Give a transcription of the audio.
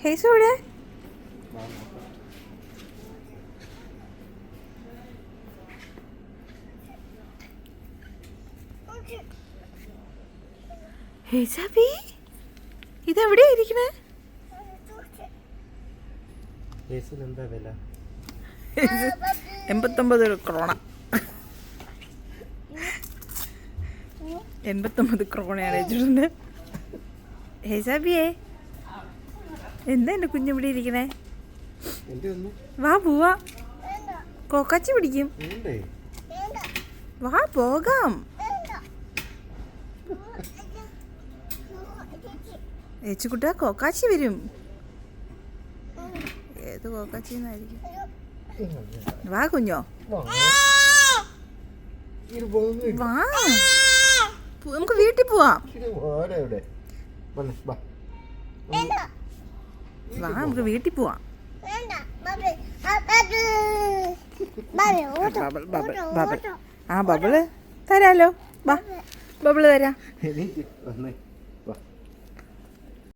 ഹേസു എവിടെ? ഹേസാബി ഇതെവിടെയാ ഇരിക്കണേ? 89 ക്രോണ. 89 ക്രോണയാണ് വെച്ചിട്ടുണ്ട്. ഹേസാബിയേ എന്താ എൻ്റെ കുഞ്ഞിവിടെ ഇരിക്കണേ? വാ പോവാ, കോക്കാച്ചി പിടിക്കും. വാ പോകാം. ഏച്ചുകുട്ട കോക്കാച്ചി വരും. ഏത് കോക്കാച്ചിന്നായിരിക്കും? വാ കുഞ്ഞോ, വാ നമുക്ക് വീട്ടിൽ പോവാം. വാ നമുക്ക് വീട്ടിൽ പോവാം. ആ ബബിള് തരാലോ. വാ ബബിള് തരാം.